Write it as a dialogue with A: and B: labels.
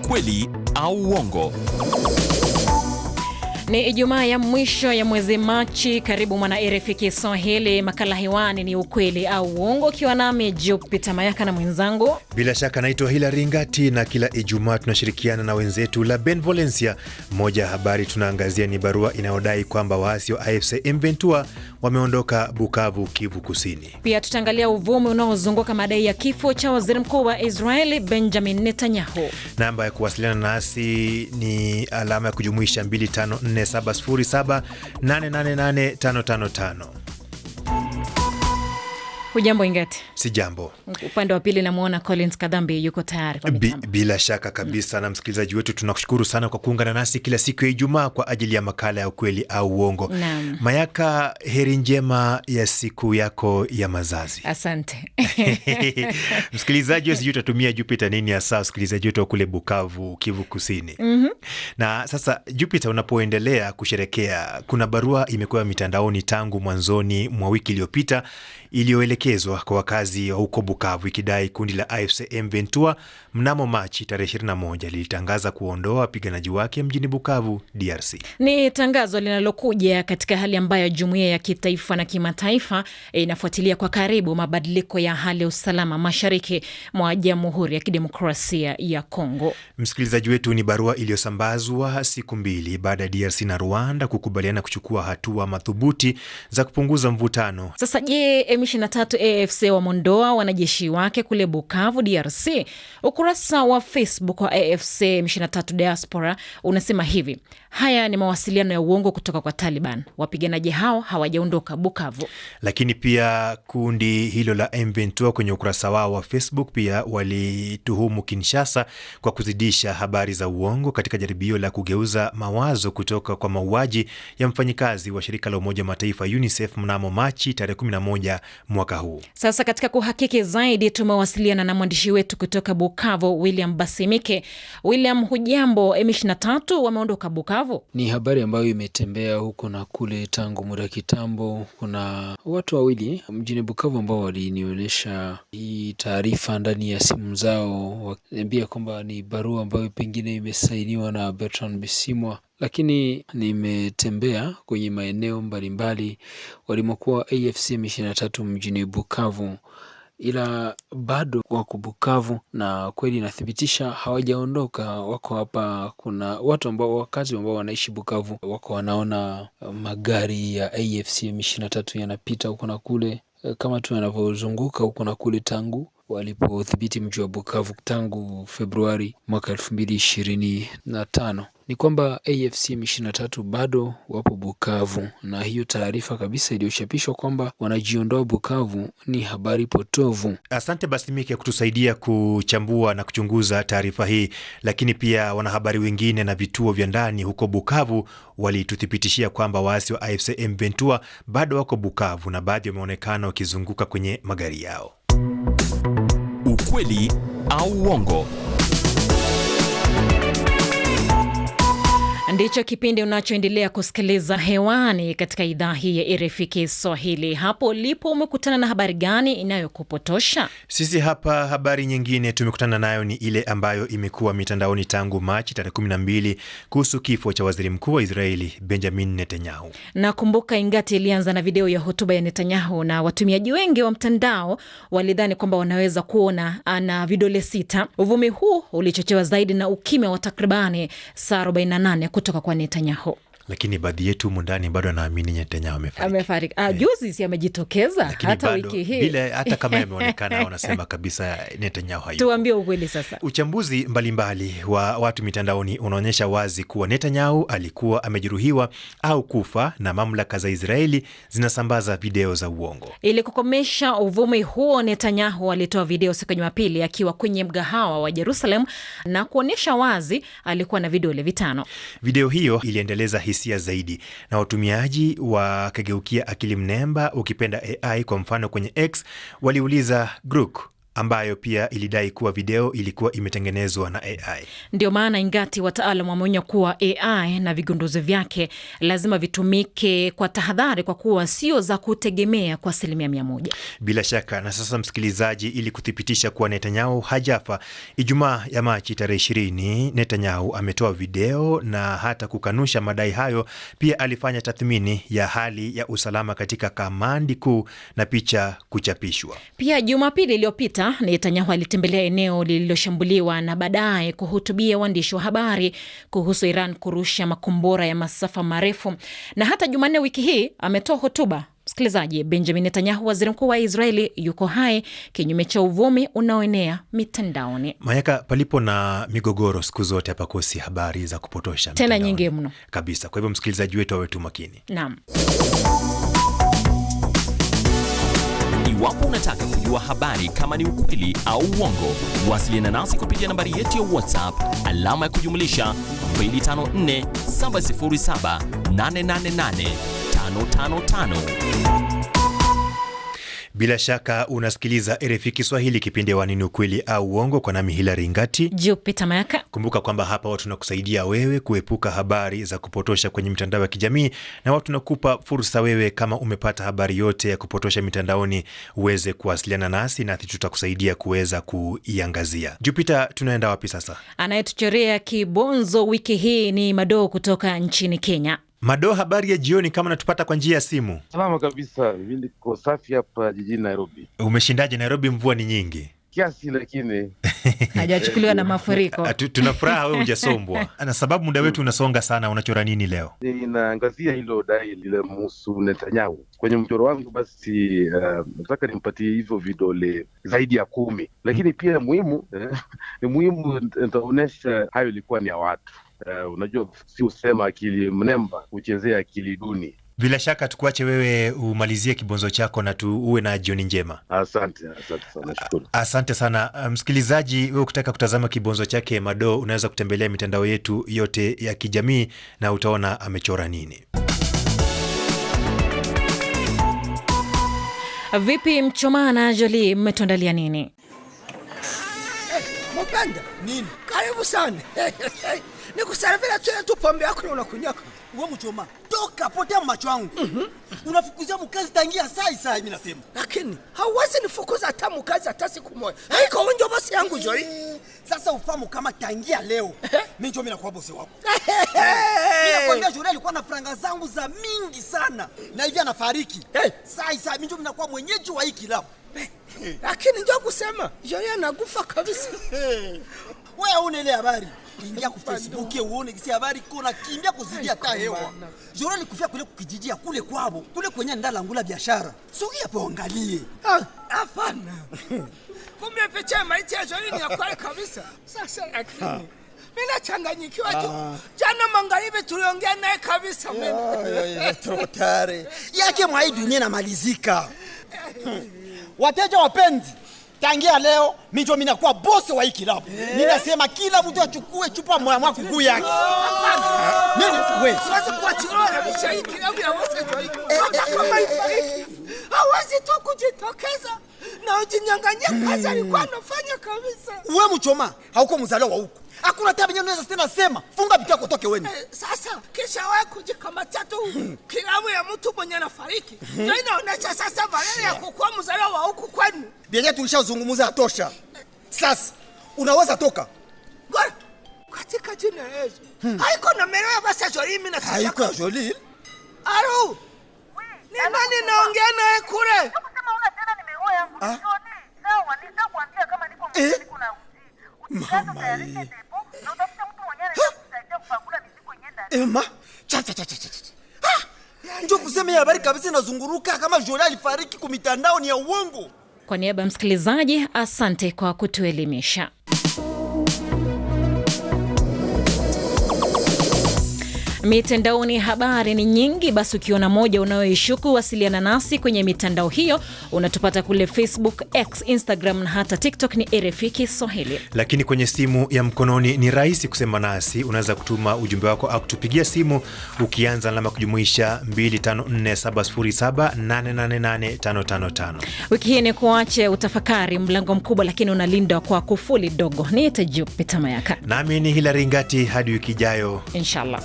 A: Ukweli au uongo.
B: Ni Ijumaa ya mwisho ya mwezi Machi. Karibu mwana RFI Kiswahili. Makala hewani ni ukweli au uongo, kiwa nami Jupita Mayaka na mwenzangu.
C: Bila shaka naitwa Hilary Ngati, na kila Ijumaa tunashirikiana na wenzetu la Benevolencia. Moja ya habari tunaangazia ni barua inayodai kwamba waasi wa AFC M23 wameondoka Bukavu, Kivu Kusini.
B: Pia tutaangalia uvumi unaozunguka madai ya kifo cha waziri mkuu wa Israeli Benjamin Netanyahu.
C: Namba ya kuwasiliana nasi ni alama ya kujumuisha 254707888555.
B: Hujambo Ingati?
C: Si jambo.
B: Upande wa pili namuona Collins Kadhambi yuko tayari kwa mitambo.
C: Bila shaka kabisa. Na msikilizaji wetu, tunakushukuru sana kwa kuungana nasi kila siku ya Ijumaa kwa ajili ya makala ya ukweli au uongo. Mayaka, heri njema ya siku yako ya mazazi.
B: Asante.
C: Msikilizaji wetu, utatumia Jupiter nini hasa msikilizaji wetu kule Bukavu, Kivu Kusini? Na sasa Jupiter, unapoendelea kusherekea, kuna barua imekuwa mitandaoni tangu mwanzoni mwa wiki iliyopita iliyoelekezwa kwa wakazi wa huko Bukavu, ikidai kundi la AFC M23 mnamo Machi tarehe 21 lilitangaza kuondoa wapiganaji wake mjini Bukavu, DRC. Ni
B: tangazo linalokuja katika hali ambayo jumuiya ya kitaifa na kimataifa inafuatilia kwa karibu mabadiliko ya hali ya usalama mashariki mwa Jamhuri ya Kidemokrasia ya Kongo.
C: Msikilizaji wetu, ni barua iliyosambazwa siku mbili baada ya DRC na Rwanda kukubaliana kuchukua hatua madhubuti za kupunguza mvutano.
B: Sasa je, M23 AFC wamondoa wanajeshi wake kule Bukavu, DRC? Ukurasa wa Facebook wa AFC M23 Diaspora unasema hivi: haya ni mawasiliano ya uongo kutoka kwa Taliban. Wapiganaji hao hawajaondoka Bukavu.
C: Lakini pia kundi hilo la M23 kwenye ukurasa wao wa Facebook pia walituhumu Kinshasa kwa kuzidisha habari za uongo katika jaribio la kugeuza mawazo kutoka kwa mauaji ya mfanyikazi wa shirika la Umoja Mataifa UNICEF mnamo Machi tarehe 11 mwaka huu.
B: Sasa katika kuhakiki zaidi, tumewasiliana na mwandishi wetu kutoka Bukavu, William Basimike. William, hujambo? M23 wameondoka Bukavu?
D: Ni habari ambayo imetembea huko na kule tangu muda kitambo. Kuna watu wawili mjini Bukavu ambao walinionyesha hii taarifa ndani ya simu zao, wakiniambia kwamba ni barua ambayo pengine imesainiwa na Bertrand Bisimwa. Lakini nimetembea kwenye maeneo mbalimbali walimokuwa AFC M23 mjini Bukavu, ila bado wako Bukavu na kweli nathibitisha hawajaondoka, wako hapa. Kuna watu ambao wakazi ambao wanaishi Bukavu wako wanaona magari ya AFC M23 yanapita huko na kule, kama tu yanavyozunguka huko na kule tangu walipodhibiti mji wa Bukavu tangu Februari mwaka 2025. Ni kwamba AFC M23 bado wapo Bukavu, na hiyo taarifa kabisa iliyochapishwa kwamba wanajiondoa Bukavu ni habari potovu.
C: Asante Basimike kutusaidia kuchambua na kuchunguza taarifa hii. Lakini pia wanahabari wengine na vituo vya ndani huko Bukavu walituthibitishia kwamba waasi wa AFC M23 bado wako Bukavu na baadhi wameonekana wakizunguka kwenye magari yao.
A: Ukweli au uongo.
B: Ndicho kipindi unachoendelea kusikiliza hewani katika idhaa hii ya RFI Kiswahili. Hapo lipo umekutana na habari gani inayokupotosha?
C: Sisi hapa habari nyingine tumekutana nayo ni ile ambayo imekuwa mitandaoni tangu Machi tarehe 12 kuhusu kifo cha waziri mkuu wa Israeli Benjamin Netanyahu.
B: Nakumbuka Ingati ilianza na video ya hotuba ya Netanyahu, na watumiaji wengi wa mtandao walidhani kwamba wanaweza kuona ana vidole 6. Uvumi huu ulichochewa zaidi na ukimya wa takribani saa 48 kutoka kwa Netanyahu.
C: Lakini baadhi yetu mundani bado anaamini Netanyahu amefariki.
B: Juzi si amejitokeza, hata wiki hii.
C: Bila hata kama yameonekana wanasema kabisa Netanyahu hayupo.
B: Tuambie ukweli sasa.
C: Uchambuzi mbalimbali wa watu mitandaoni unaonyesha wazi kuwa Netanyahu alikuwa amejeruhiwa au kufa, na mamlaka za Israeli zinasambaza video za uongo.
B: Ili kukomesha uvumi huo, Netanyahu alitoa video siku ya Jumapili akiwa kwenye mgahawa wa Jerusalem na kuonyesha wazi alikuwa na vidole 5.
C: Video hiyo iliendeleza hisia zaidi, na watumiaji wakageukia akili mnemba, ukipenda AI. Kwa mfano kwenye X waliuliza Grok ambayo pia ilidai kuwa video ilikuwa imetengenezwa na AI.
B: Ndio maana ingati wataalamu wameonya kuwa AI na vigunduzi vyake lazima vitumike kwa tahadhari, kwa kuwa sio za kutegemea kwa 100%.
C: Bila shaka. Na sasa msikilizaji, ili kuthibitisha kuwa Netanyahu hajafa, Ijumaa ya Machi tarehe 20, Netanyahu ametoa video na hata kukanusha madai hayo. Pia alifanya tathmini ya hali ya usalama katika kamandi kuu na picha kuchapishwa.
B: Pia Jumapili iliyopita Netanyahu alitembelea eneo lililoshambuliwa na baadaye kuhutubia waandishi wa habari kuhusu Iran kurusha makombora ya masafa marefu. Na hata Jumanne wiki hii ametoa hotuba. Msikilizaji, Benjamin Netanyahu, waziri mkuu wa Israeli, yuko hai kinyume cha uvumi unaoenea mitandaoni.
C: Mayaka, palipo na migogoro siku zote hapakosi habari za kupotosha,
B: tena nyingi mno
C: kabisa. Kwa hivyo msikilizaji wetu awe tu makini.
B: Naam.
A: Iwapo unataka kujua habari kama ni ukweli au uongo, wasiliana nasi kupitia nambari yetu ya WhatsApp alama ya kujumlisha 254 707 888 555.
C: Bila shaka unasikiliza RFI Kiswahili, kipindi wa nini ukweli au uongo, kwa nami Hilary Ngati,
B: Jupita Mayaka.
C: Kumbuka kwamba hapa watu tunakusaidia wewe kuepuka habari za kupotosha kwenye mitandao ya kijamii, na watu tunakupa fursa wewe, kama umepata habari yote ya kupotosha mitandaoni, uweze kuwasiliana nasi na tutakusaidia kuweza kuiangazia. Jupita, tunaenda wapi sasa?
B: Anayetuchorea kibonzo wiki hii ni Mado kutoka nchini Kenya.
C: Mado, habari ya jioni, kama natupata kwa njia ya simu.
E: Salama kabisa, mimi niko safi hapa jijini Nairobi.
C: Umeshindaje Nairobi? Mvua ni nyingi
E: kiasi, lakini
B: hajachukuliwa na mafuriko.
C: Tunafuraha wewe hujasombwa. Na sababu muda wetu unasonga sana, unachora nini leo?
E: Ninaangazia hilo dai lile mhusu Netanyahu. Kwenye mchoro wangu basi nataka nimpatie hivyo vidole zaidi ya 10, lakini pia muhimu ni muhimu nitaonesha hayo ilikuwa ni ya watu. Unajua, si usema akili mnemba uchezea akili duni.
C: Bila shaka tukuache wewe umalizie kibonzo chako na uwe na jioni njema.
E: Asante sana, shukuru.
C: Asante sana. Msikilizaji, wewe ukitaka kutazama kibonzo chake Mado, unaweza kutembelea mitandao yetu yote ya kijamii na utaona amechora nini.
B: Vipi Mchoma na Jolie, mmetuandalia nini?
F: Mpenda nini? Karibu sana. Nikuservira tu pombe yako na unakunyaka.
G: Wewe Mchoma, toka potea macho yangu. Unafukuzia mkazi tangia saa mimi nasema.
F: Lakini hauwezi nifukuza hata mkazi hata siku moja. Haiko unjo bosi yangu Jolie.
G: Sasa ufahamu kama tangia leo mimi ndio nakuwa bosi wako. Ninakwambia Jolie alikuwa na franga zangu za mingi sana na hivi anafariki. Saa mimi ndio nakuwa mwenyeji wa hiki klabu.
F: Lakini ndio kusema Jolie anakufa kabisa.
G: Wewe unaelewa habari? Ingia ku Facebook uone kisi habari kuna kimbia kuzidia hata hewa. Jolie alikufia kule kukijijia kule kwabo, kule kwenye ndala ngula biashara. Sogea hapo angalie.
F: Hapana. Kumbe picha maiti ya Jolie ni ya kweli kabisa. Sasa lakini mimi nachanganyikiwa tu. Jana magharibi tuliongea naye kabisa mimi.
G: Totare. Yake mwai dunia namalizika. Wateja wapenzi, tangia leo mimi nakuwa boss wa hii kilabu. Ninasema kila mtu achukue chupa moja kuguu yake. Nini wewe?
F: Sasa kwa chirora bicha hii kilabu ya wote Jolie. Kama hivi. Hawezi tu kujitokeza na ujinyang'anyia kazi alikuwa anafanya kabisa.
G: Wewe Mchoma, hauko mzaliwa wa huko. Hakuna tabia unaweza tena sema, funga bitako toke wewe.
F: Sasa kisha wewe kujikamata tu kilabu ya mtu mwenye anafariki. Ndio inaonesha sasa valele ya kukuwa mzaliwa wa huko kwenu.
G: Bienya tulishazungumza atosha. Sasa unaweza toka.
F: Gora. Katika jina la Yesu. Haiko na melea basi Jolie mimi na sasa.
G: Haiko Jolie.
F: Aru. Ni nani naongea naye kule?
H: Kusema una tena nimeoa yangu Jolie. Sawa, nitakwambia kama niko msiku na uji. Ukitaka tayarishe depo na utafuta mtu mwenyewe anakusaidia kupakula mizigo yenyewe.
G: Cha. Ndio kusema habari kabisa inazunguruka kama Jolie alifariki kwa mitandao ni ya uongo.
B: Kwa niaba ya msikilizaji, asante kwa kutuelimisha. Mitandaoni habari ni nyingi, basi ukiona moja unayoishuku wasiliana nasi kwenye mitandao hiyo. Unatupata kule Facebook, X, Instagram na hata TikTok ni RFI Kiswahili.
C: Lakini kwenye simu ya mkononi ni rahisi kusema nasi. Unaweza kutuma ujumbe wako au kutupigia simu ukianza alama kujumuisha 2547788555.
B: Wiki hii ni kuache utafakari mlango mkubwa lakini unalindwa kwa kufuli dogo. Niite Jupita Mayaka.
C: Nami ni Hilary Ngati, hadi wiki ijayo.
B: Inshallah.